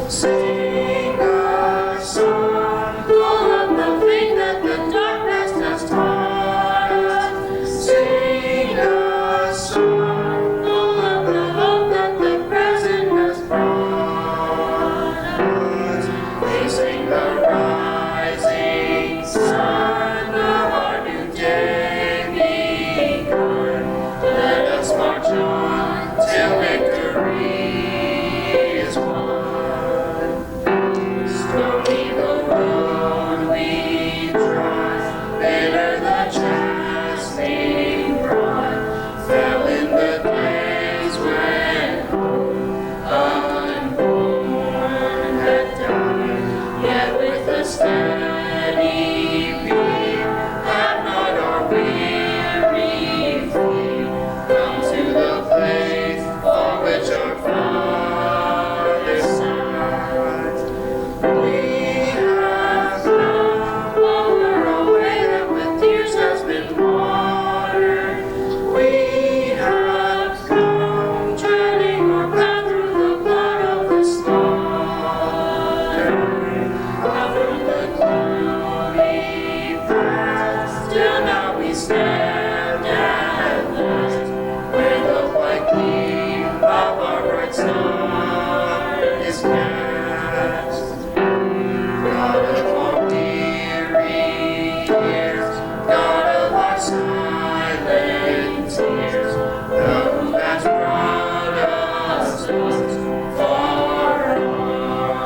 Sing a song full of the faith that the dark past has taught us. Sing a song full of the hope that the present has brought us. We sing the rising sun of our new day begun. Let us march on till victory is won. Stormy the road we trod, bitter the chastening rod, fell in the days when hope unborn had died. Yet with a steady beat, have not our weary feet come to the place for which our fathers sighed. We have come over a way that with tears has been watered. We have come treading our path through the blood of the slaughter. Out from the gloomy past, till now we stand at last, where the white gleam of our bright star is cast. God of our weary years, God of our silent tears, thou who hast brought us thus far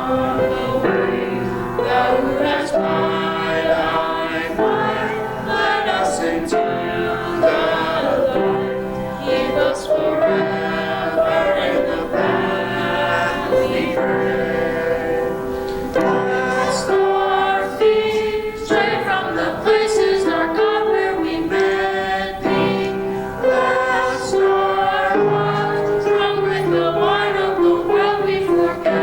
on the way, thou who hast by thy might led us into the light, keep us forever in the path we pray. Cast our feet straight from the places, our God, where we met thee. Cast our hearts drunk with the wine of the world, we forget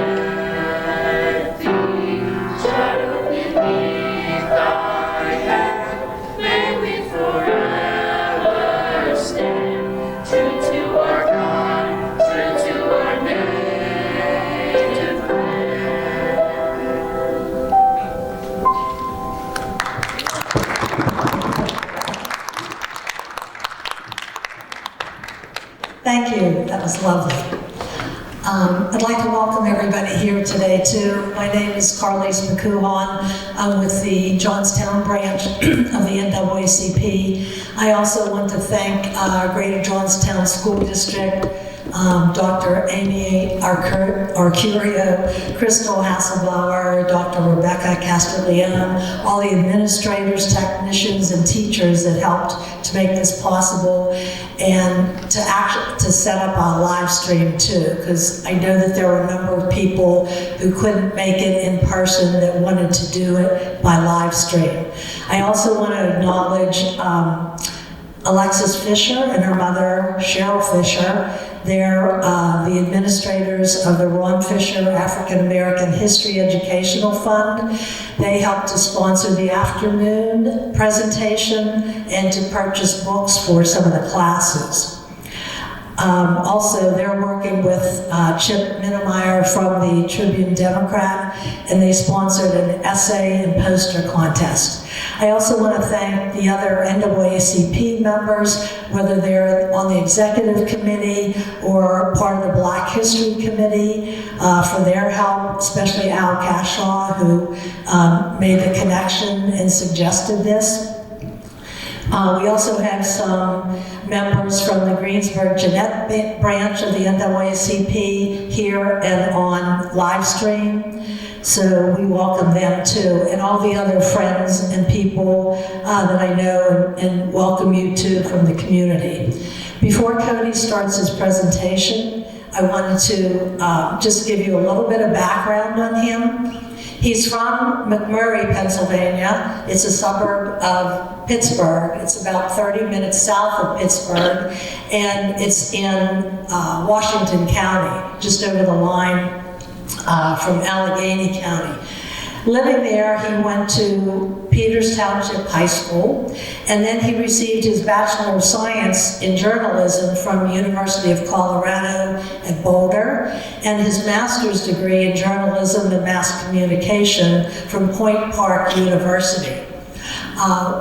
thee. Shadowed beneath thy hand, may we forever stand, true to our God, true to our native land. Thank you, that was lovely. I'd like to welcome everybody here today too. My name is Carlise McCuhan. I'm with the Johnstown branch of the NAACP. I also want to thank Greater Johnstown School District, Dr. Amy Arcurio, Crystal Hasselbauer, Dr. Rebecca Castiglione, all the administrators, technicians, and teachers that helped to make this possible, and to set up a live stream too, because I know that there were a number of people who couldn't make it in person that wanted to do it by live stream. I also want to acknowledge Alexis Fisher and her mother, Cheryl Fisher. They're the administrators of the Ron Fisher African American History Educational Fund. They helped to sponsor the afternoon presentation and to purchase books for some of the classes. Also, they're working with Chip Minnemeyer from the Tribune Democrat, and they sponsored an essay and poster contest. I also want to thank the other NAACP members, whether they're on the executive committee or part of the Black History Committee, for their help, especially Al Cashaw, who made the connection and suggested this. We also had some members from the Greensburg Jeanette branch of the NAACP here and on live stream. So we welcome them too, and all the other friends and people that I know, and welcome you too from the community. Before Cody starts his presentation, I wanted to just give you a little bit of background on him. He's from McMurray, Pennsylvania. It's a suburb of Pittsburgh. It's about 30 minutes south of Pittsburgh, and it's in Washington County, just over the line from Allegheny County. Living there, he went to Peters Township High School, and then he received his Bachelor of Science in Journalism from University of Colorado at Boulder, and his master's degree in Journalism and Mass Communication from Point Park University.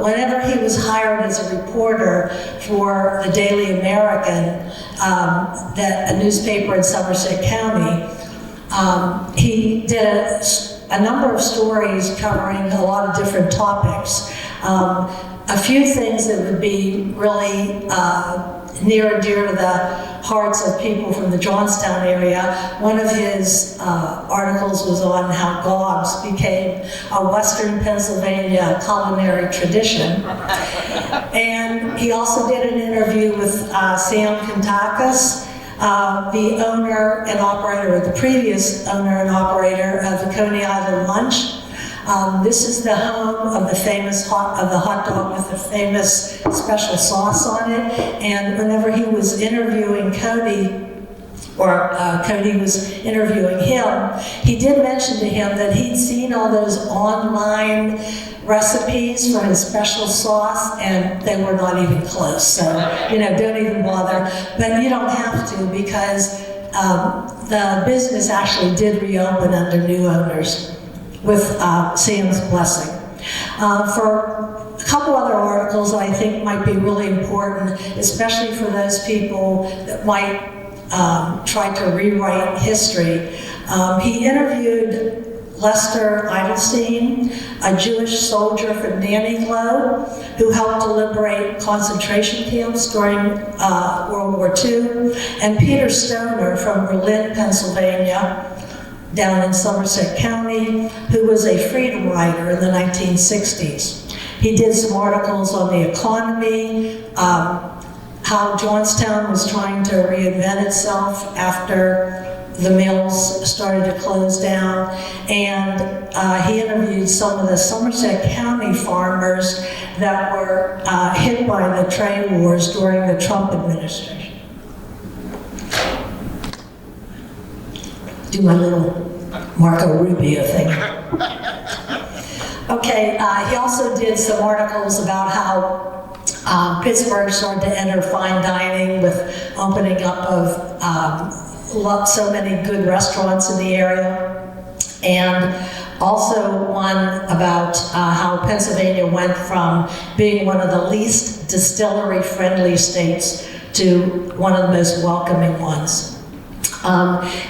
Whenever he was hired as a reporter for the Daily American, a newspaper in Somerset County, he did a number of stories covering a lot of different topics. A few things that would be really near and dear to the hearts of people from the Johnstown area. One of his articles was on how gobs became a Western Pennsylvania culinary tradition. And he also did an interview with Sam Kantakis, the owner and operator, or the previous owner and operator of the Coney Island Lunch. This is the home of the famous hot dog with the famous special sauce on it. And whenever he was interviewing Cody, or Cody was interviewing him, he did mention to him that he'd seen all those online recipes for his special sauce, and they were not even close. So, don't even bother. But you don't have to, because the business actually did reopen under new owners with Sam's blessing. For a couple other articles I think might be really important, especially for those people that might try to rewrite history. He interviewed Lester Edelstein, a Jewish soldier from Nanny-Glo, who helped to liberate concentration camps during World War II, and Peter Stoner from Berlin, Pennsylvania, down in Somerset County, who was a freedom rider in the 1960s. He did some articles on the economy, how Johnstown was trying to reinvent itself after the mills started to close down, and he interviewed some of the Somerset County farmers that were hit by the trade wars during the Trump administration. Do my little Marco Rubio thing. Okay, he also did some articles about how Pittsburgh started to enter fine dining with opening up of so many good restaurants in the area, and also one about how Pennsylvania went from being one of the least distillery-friendly states to one of the most welcoming ones.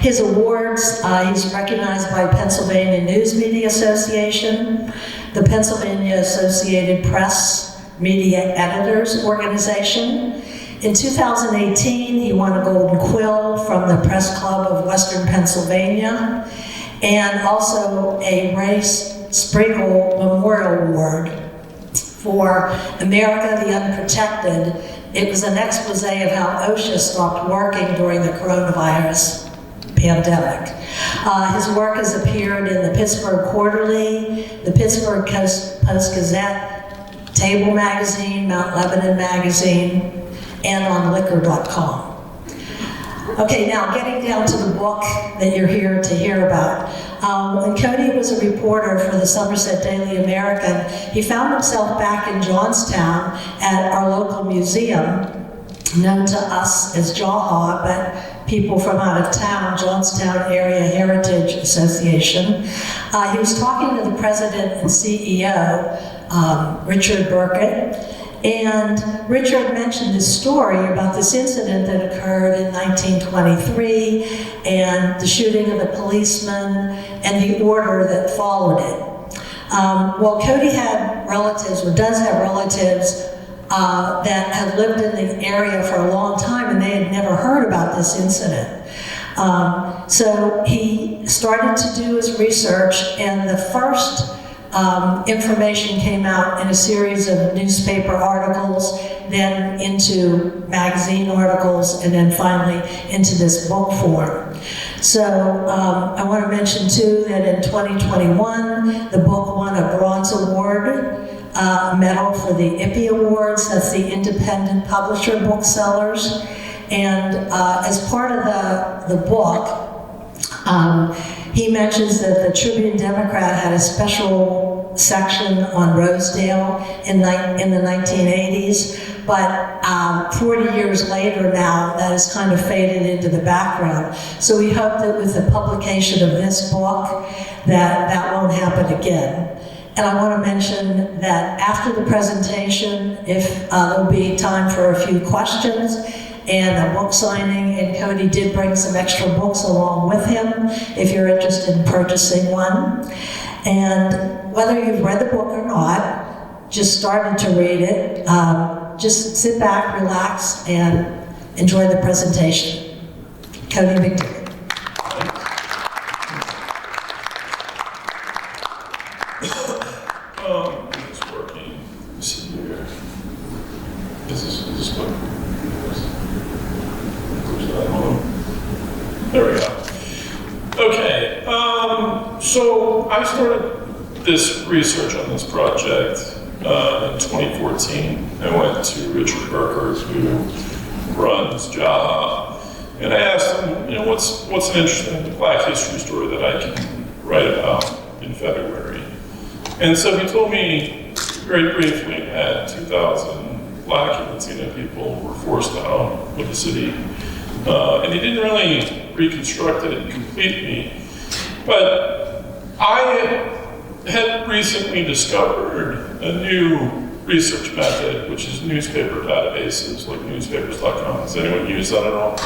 His awards, he's recognized by Pennsylvania News Media Association, the Pennsylvania Associated Press Media Editors Organization. In 2018, he won a Golden Quill from the Press Club of Western Pennsylvania, and also a Ray Sprinkle Memorial Award for America the Unprotected. It was an expose of how OSHA stopped working during the coronavirus pandemic. His work has appeared in the Pittsburgh Quarterly, the Pittsburgh Post-Gazette, Table Magazine, Mount Lebanon Magazine, and on liquor.com. Okay, now getting down to the book that you're here to hear about. When Cody was a reporter for the Somerset Daily American, he found himself back in Johnstown at our local museum, known to us as Jaha, but people from out of town, Johnstown Area Heritage Association. He was talking to the president and CEO, Richard Burkett, and Richard mentioned this story about this incident that occurred in 1923 and the shooting of a policeman and the order that followed it. Well, Cody had relatives, or does have relatives, that had lived in the area for a long time, and they had never heard about this incident. So he started to do his research, and the first information came out in a series of newspaper articles, then into magazine articles, and then finally into this book form. So I want to mention too that in 2021, the book won a bronze award, medal for the IPPY Awards, that's the Independent Publisher Booksellers. And as part of the book, He mentions that the Tribune Democrat had a special section on Rosedale in the 1980s, but 40 years later now, that has kind of faded into the background. So we hope that with the publication of this book, that won't happen again. And I want to mention that after the presentation, if there'll be time for a few questions and a book signing, and Cody did bring some extra books along with him if you're interested in purchasing one. And whether you've read the book or not, just started to read it, just sit back, relax, and enjoy the presentation. Cody McDevitt. It's working. Let's see here. Is this one? There we go. Okay. So I started this research on this project in 2014. I went to Richard Burkert, who runs JAHA, and I asked him, what's an interesting Black history story that I can write about in February? And so he told me very briefly that 2,000 Black and Latino people were forced out of the city. And he didn't really reconstruct it completely. But I had recently discovered a new research method, which is newspaper databases, like newspapers.com. Does anyone use that at all?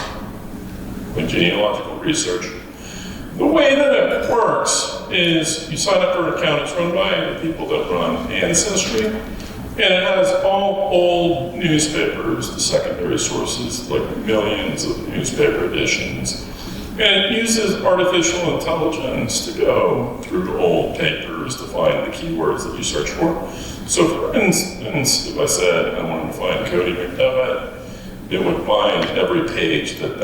Like genealogical research. The way that it works is you sign up for an account. It's run by the people that run Ancestry, and it has all old newspapers, the secondary sources, like millions of newspaper editions. And it uses artificial intelligence to go through old papers to find the keywords that you search for. So for instance, if I said I wanted to find Cody McDevitt, it would find every page that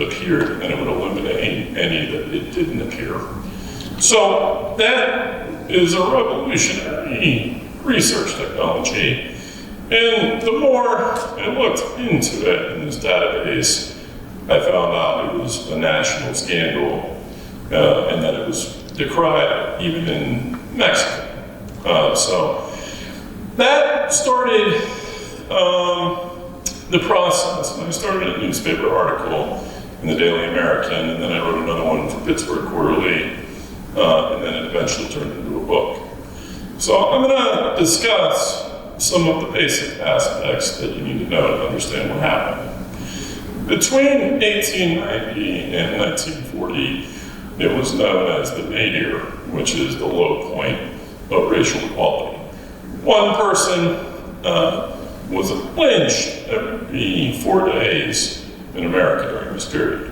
appeared, and it would eliminate any that it didn't appear. So that is a revolutionary research technology. And the more I looked into it in this database, I found out it was a national scandal, and that it was decried even in Mexico. So that started the process. And I started a newspaper article in the Daily American, and then I wrote another one for Pittsburgh Quarterly, and then it eventually turned into a book. So I'm going to discuss some of the basic aspects that you need to know to understand what happened. Between 1890 and 1940, it was known as the nadir, which is the low point of racial equality. One person was lynched every 4 days in America during this period.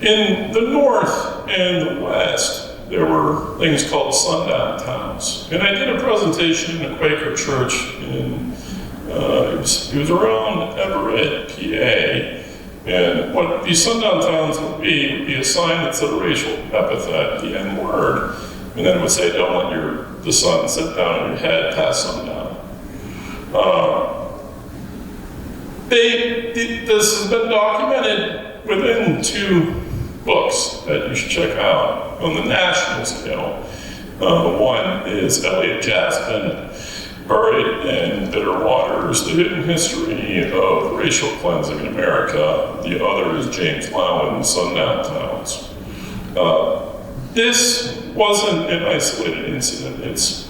In the North and the West, there were things called sundown towns. And I did a presentation in a Quaker church in, it was around Everett, PA. And what these sundown towns would be a sign that said a racial epithet, the N word. And then it would say, don't let the sun set down on your head past sundown. This has been documented within 2 books that you should check out on the national scale. One is Elliot Jaspin, Buried in Bitter Waters, The Hidden History of Racial Cleansing in America. The other is James Lowen, Sundown Towns. This wasn't an isolated incident. It's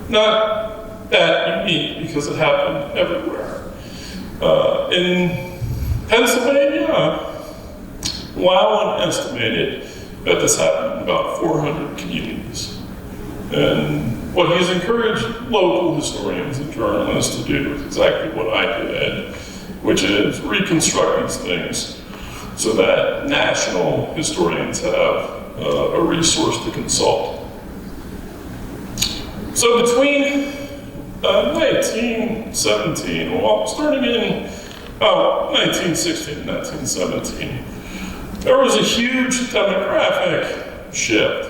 not that unique because it happened everywhere. In Pennsylvania, Lowen estimated that this happened in about 400 communities. And what he's encouraged local historians and journalists to do is exactly what I did, which is reconstruct these things so that national historians have a resource to consult. So between 1917, well, starting in 1916 and 1917, there was a huge demographic shift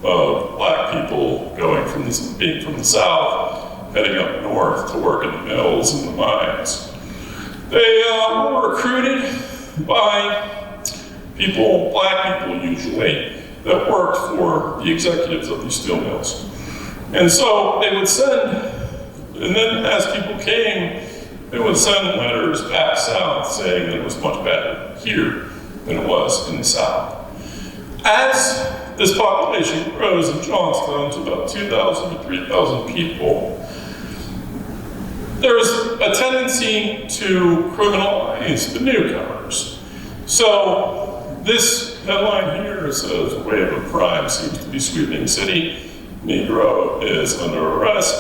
of Black people going from being from the South, heading up north to work in the mills and the mines. They were recruited by people, black people usually, that worked for the executives of these steel mills. And so they would send, and then as people came, they would send letters back south saying that it was much better here than it was in the south. As this population grows in Johnstown to about 2,000 to 3,000 people, there's a tendency to criminalize the newcomers. So this headline here says, "Wave of crime seems to be sweeping the city. Negro is under arrest."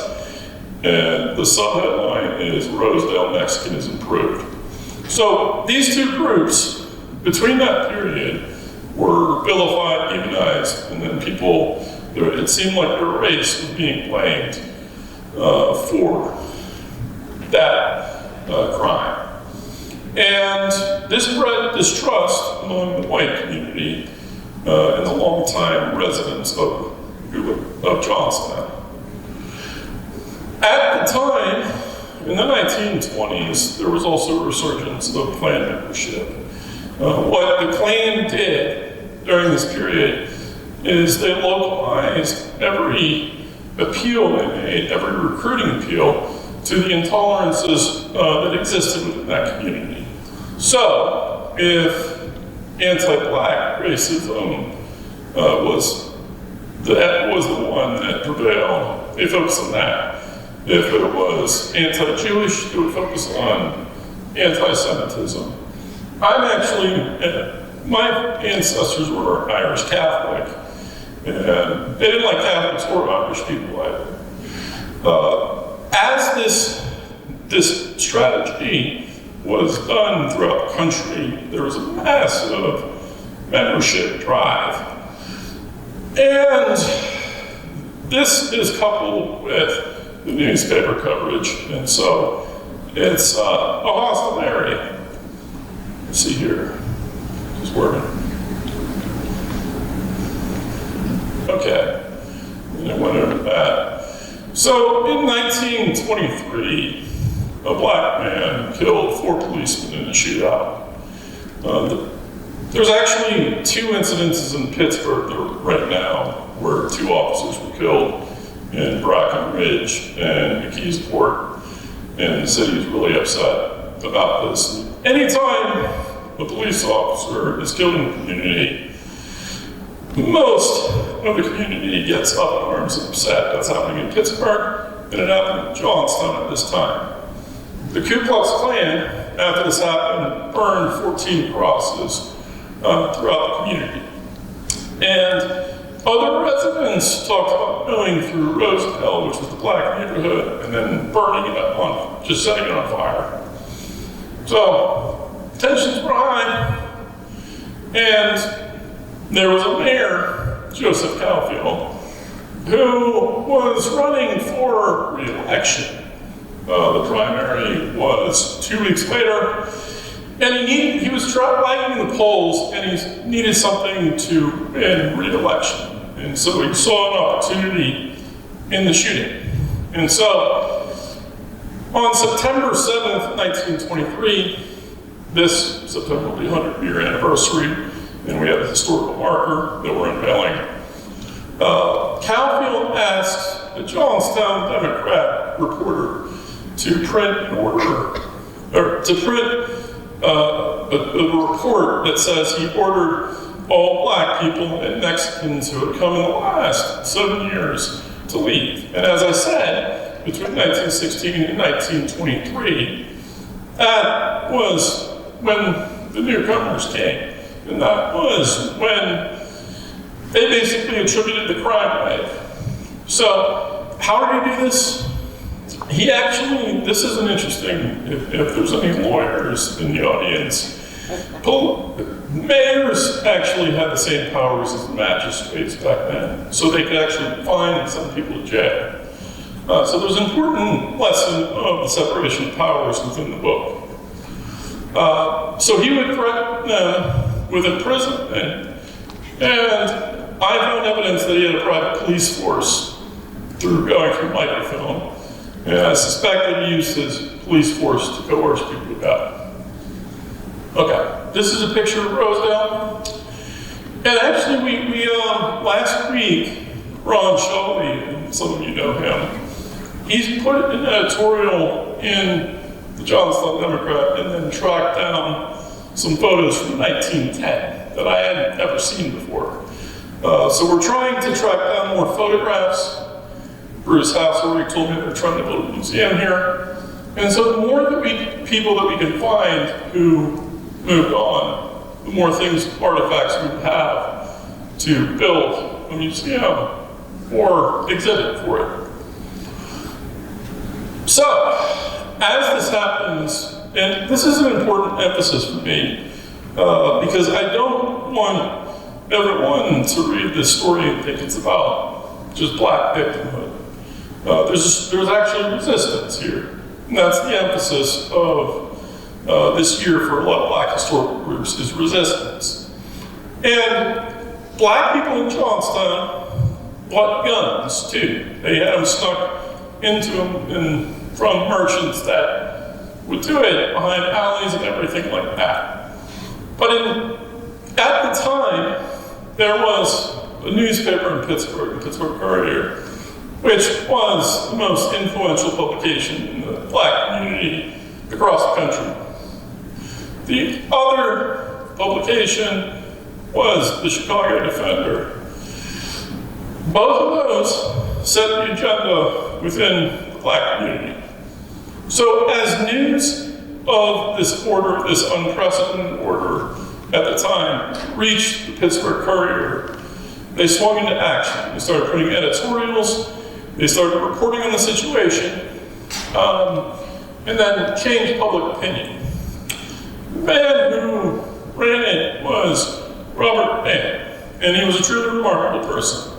And the subheadline is, "Rosedale Mexican is improved." So these two groups, between that period, were vilified, demonized, and then people, it seemed like their race was being blamed for that crime. And this bred distrust among the white community and the longtime residents of Johnstown. At the time, in the 1920s, there was also a resurgence of Klan membership. What the Klan did during this period is they localized every appeal they made, every recruiting appeal, to the intolerances that existed within that community. So, if anti-black racism was the one that prevailed, they focused on that. If it was anti-Jewish, they would focus on anti-Semitism. My ancestors were Irish Catholic, and they didn't like Catholics or Irish people either. As this strategy was done throughout the country, there was a massive membership drive. And this is coupled with the newspaper coverage, and so it's a hostile area. Let's see here, just working. Okay, and I went over that. So in 1923, a black man killed 4 policemen in a shootout. There's actually 2 incidences in Pittsburgh right now where 2 officers were killed in Brackenridge and McKeesport, and the city is really upset about this. Anytime a police officer is killed in the community, most of the community gets up in arms and upset. That's happening in Pittsburgh, and it happened in Johnstown at this time. The Ku Klux Klan, after this happened, burned 14 crosses throughout the community. And other residents talked about going through Rosedale, which was the black neighborhood, and then burning it up just setting it on fire. So, tensions were high, and there was a mayor, Joseph Caulfield, who was running for re-election. The primary was 2 weeks later, and he was lagging the polls, and he needed something to win re-election. And so he saw an opportunity in the shooting. And so, on September 7th, 1923, this September will be 100-year anniversary, and we have a historical marker that we're unveiling. Caulfield asked a Johnstown Democrat reporter to print a report that says he ordered all black people and Mexicans who had come in the last 7 years to leave. And as I said, between 1916 and 1923, that was when the newcomers came. And that was when they basically attributed the crime wave. So, how did he do this? He actually, this is an interesting, if there's any lawyers in the audience, mayors actually had the same powers as the magistrates back then. So they could actually fine and send people to jail. So there's an important lesson of the separation of powers within the book. So he would threaten them with imprisonment, and I found evidence that he had a private police force going through microfilm, and I suspect that he used his police force to coerce people to death. Okay, this is a picture of Rosedale. And actually, we last week, Ron Shelby, and some of you know him, he's put an editorial in the Johnstown Democrat and then tracked down some photos from 1910 that I hadn't ever seen before. So we're trying to track down more photographs for his house, where he told me they're trying to build a museum here. And so the more that people that we can find who moved on, the more things, artifacts we would have to build a museum or exhibit for it. So, as this happens, and this is an important emphasis for me, because I don't want everyone to read this story and think it's about just black victimhood. There's actually resistance here, and that's the emphasis of this year for a lot of black historical groups is resistance. And black people in Johnstown bought guns too. They had them snuck into them and from merchants that would do it behind alleys and everything like that. But at the time, there was a newspaper in Pittsburgh, the Pittsburgh Courier, which was the most influential publication in the black community across the country. The other publication was the Chicago Defender. Both of those set the agenda within the black community. So as news of this order, this unprecedented order at the time, reached the Pittsburgh Courier, they swung into action. They started putting editorials, they started reporting on the situation, and then changed public opinion. The man who ran it was Robert Mann, and he was a truly remarkable person.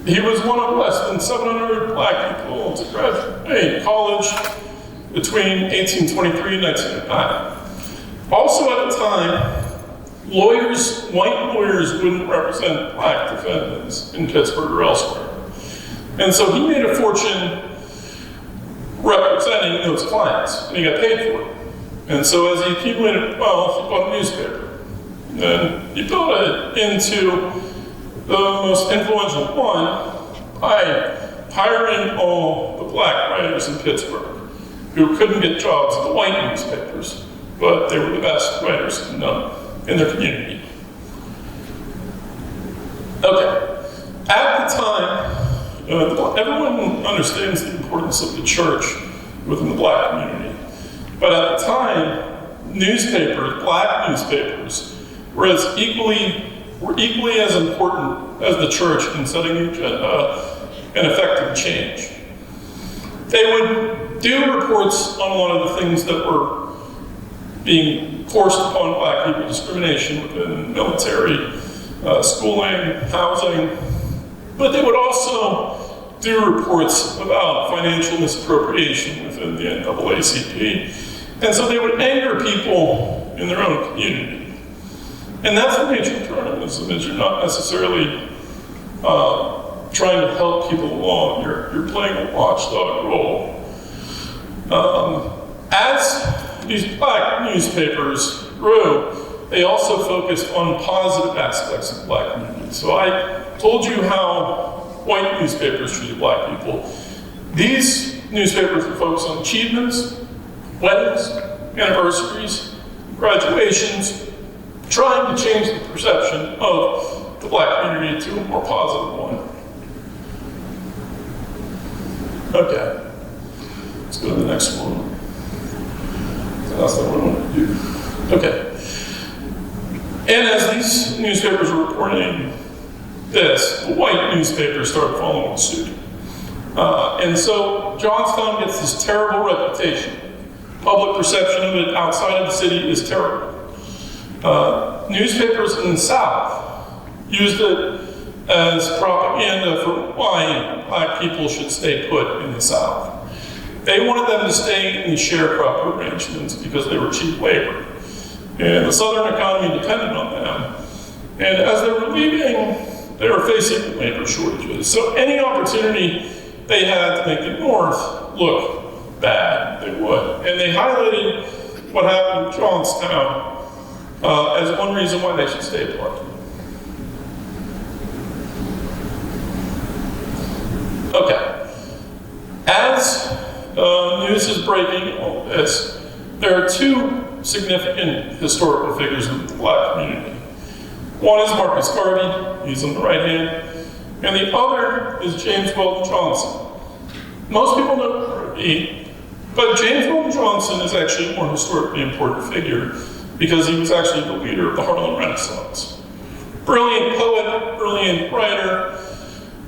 He was one of less than 700 black people to graduate college between 1823 and 1909. Also at the time, white lawyers wouldn't represent black defendants in Pittsburgh or elsewhere. And so he made a fortune representing those clients, and he got paid for it. And so as he accumulated wealth, he bought a newspaper. And he built it into the most influential one by hiring all the black writers in Pittsburgh who couldn't get jobs at the white newspapers, but they were the best writers in their community. Okay, at the time, everyone understands the importance of the church within the black community. But at the time, newspapers, black newspapers, were equally as important as the church in setting the agenda and effecting change. They would do reports on a lot of the things that were being forced upon black people, discrimination within military, schooling, housing, but they would also do reports about financial misappropriation within the NAACP. And so they would anger people in their own community. And that's the nature of journalism, is you're not necessarily trying to help people along. You're playing a watchdog role. As these black newspapers grew, they also focused on positive aspects of the black community. So I told you how white newspapers treated black people. These newspapers would focus on achievements, weddings, anniversaries, graduations, trying to change the perception of the black community to a more positive one. Okay, let's go to the next one. That's not what I want to do. Okay. And as these newspapers were reporting this, the white newspapers started following suit. And so Johnstown gets this terrible reputation. Public perception of it outside of the city is terrible. Newspapers in the South used it as propaganda for why black people should stay put in the South. They wanted them to stay in the sharecropper arrangements because they were cheap labor. And the Southern economy depended on them. And as they were leaving, they were facing labor shortages. So any opportunity they had to make the North look bad, they would. And they highlighted what happened in Johnstown as one reason why they should stay put. Okay. As news is breaking on this, there are two significant historical figures in the Black community. One is Marcus Garvey, he's on the right hand, and the other is James Weldon Johnson. Most people know Garvey, but James Weldon Johnson is actually a more historically important figure because he was actually the leader of the Harlem Renaissance. Brilliant poet, brilliant writer,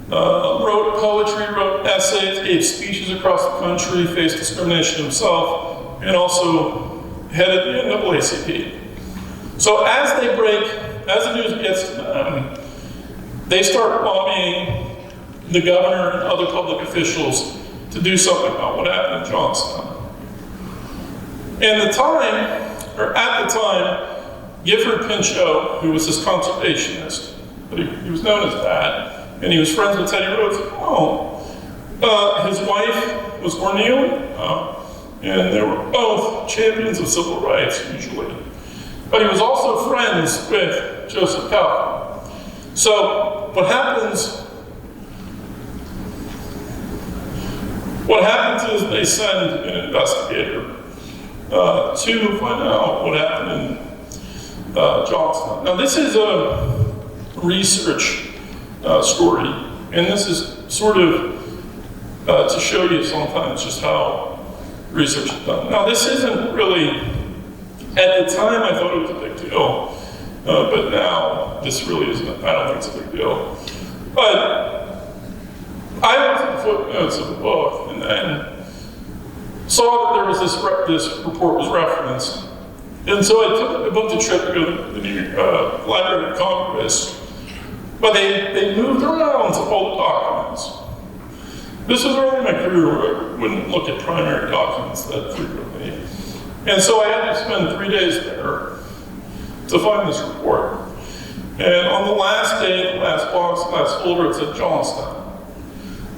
wrote poetry, wrote essays, gave speeches across the country, faced discrimination himself, and also headed the NAACP. So as the news gets to them, they start lobbying the governor and other public officials to do something about what happened in Johnstown. At the time, Gifford Pinchot, who was his conservationist, but he was known as that, and he was friends with Teddy Roosevelt. His wife was Cornelia, and they were both champions of civil rights, usually. But he was also friends with Joseph Calhoun. So what happens is they send an investigator to find out what happened in Johnstown. Now this is a research story, and this is sort of to show you sometimes just how research is done. Now this isn't really, at the time I thought it was a big deal, but now this really isn't, I don't think it's a big deal. But I looked at the footnotes of the book and then saw that there was this report was referenced. And so I booked a trip to go to the New York Library of Congress, but they moved around to all the documents. This was early in my career where I wouldn't look at primary documents that frequently. And so I had to spend 3 days there to find this report. And on the last day, the last box, the last folder, it said Johnstown.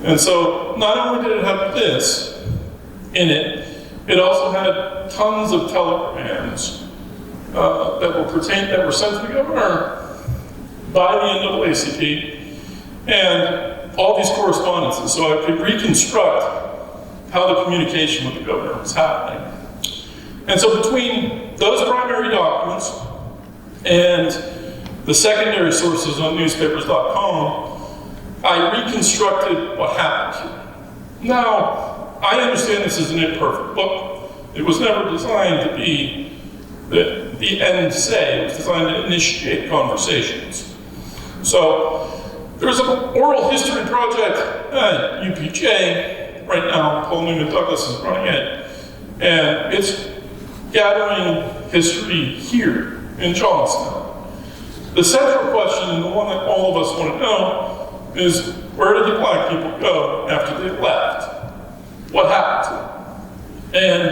And so not only did it have this in it, it also had tons of telegrams that were sent to the governor by the NAACP and all these correspondences. So I could reconstruct how the communication with the governor was happening. And so between those primary documents and the secondary sources on newspapers.com, I reconstructed what happened here. Now, I understand this is an imperfect book. It was never designed to be the end say. It was designed to initiate conversations. So there's an oral history project at UPJ right now. Paul Newman Douglas is running it. And it's gathering history here in Johnstown. The central question, and the one that all of us want to know, is where did the Black people go after they left? What happened to them? And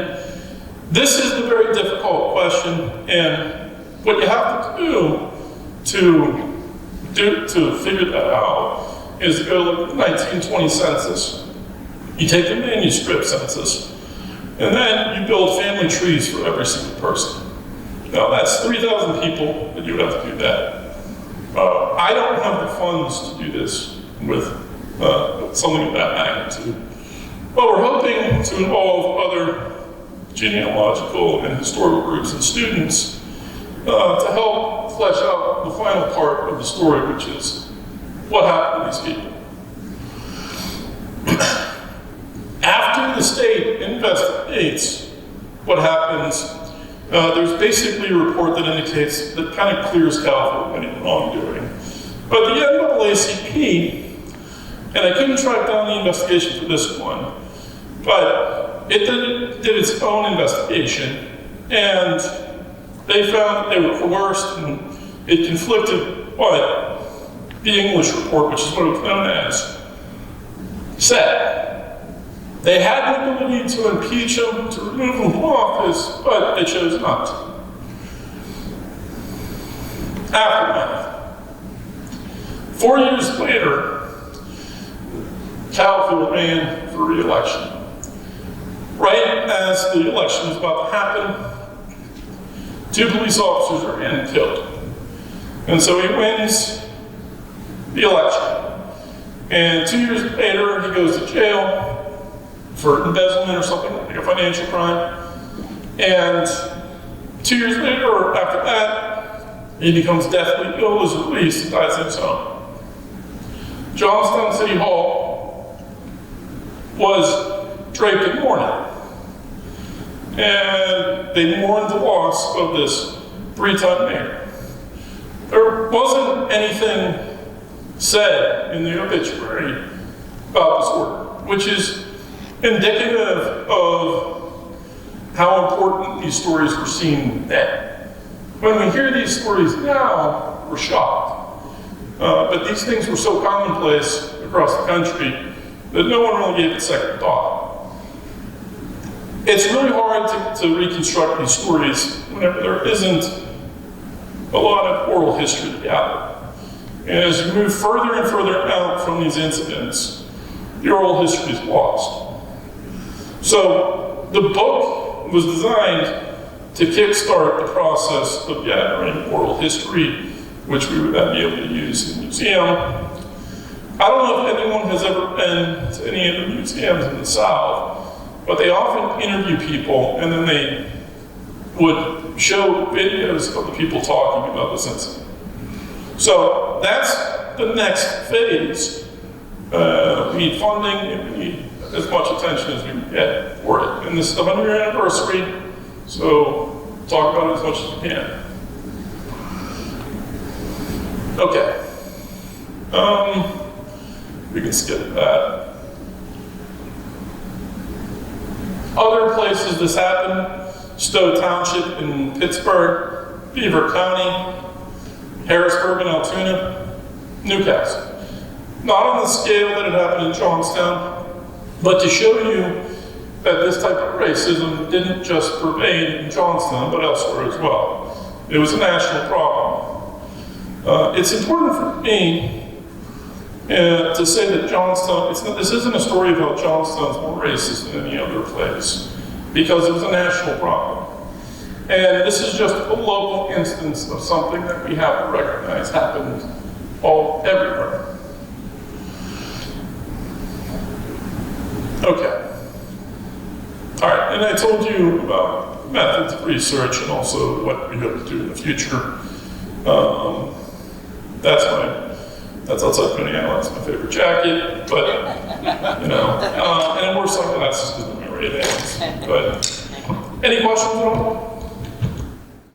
this is the very difficult question, and what you have to do to figure that out is to go look at the 1920 census. You take the manuscript census, and then you build family trees for every single person. Now that's 3,000 people that you would have to do that. I don't have the funds to do this with something of that magnitude. But we're hoping to involve other genealogical and historical groups and students to help flesh out the final part of the story, which is what happened to these people. After the state investigates what happens, there's basically a report that indicates, that kind of clears Cal for any wrongdoing. But the NAACP, and I couldn't track down the investigation for this one, but it did its own investigation, and they found that they were coerced, and it conflicted what the English report, which is what it was known as, said. They had the ability to impeach him, to remove him from office, but they chose not to. Aftermath. 4 years later, Calfield ran for re-election. Right as the election was about to happen, 2 police officers are killed. And so he wins the election. And 2 years later, he goes to jail for embezzlement or something, like a financial crime. And 2 years later, or after that, he becomes deathly ill, is released, and dies in his home. Johnstown City Hall was draped in mourning. And they mourned the loss of this 3-time mayor. There wasn't anything said in the obituary about this order, which is indicative of how important these stories were seen then. When we hear these stories now, we're shocked. But these things were so commonplace across the country that no one really gave it second thought. It's really hard to reconstruct these stories whenever there isn't a lot of oral history to gather. And as you move further and further out from these incidents, the oral history is lost. So the book was designed to kickstart the process of gathering oral history, which we would then be able to use in the museum. I don't know if anyone has ever been to any of the museums in the South, but they often interview people and then they would show videos of the people talking about this incident. So that's the next phase. We need funding and we need as much attention as we can get for it. And this is the 100-year anniversary, so talk about it as much as we can. Okay. We can skip that. Other places this happened: Stowe Township in Pittsburgh, Beaver County, Harrisburg and Altoona, Newcastle. Not on the scale that it happened in Johnstown, but to show you that this type of racism didn't just pervade in Johnstown, but elsewhere as well. It was a national problem. It's important for me to say that Johnstown, this isn't a story about Johnstown's more racist than any other place, because it was a national problem. And this is just a local instance of something that we have to recognize happened everywhere. Okay. All right, and I told you about methods of research and also what we hope to do in the future. That's outside putting out. That's my favorite jacket, but and I wore sunglasses because of my Ray-Bans. But any questions at all?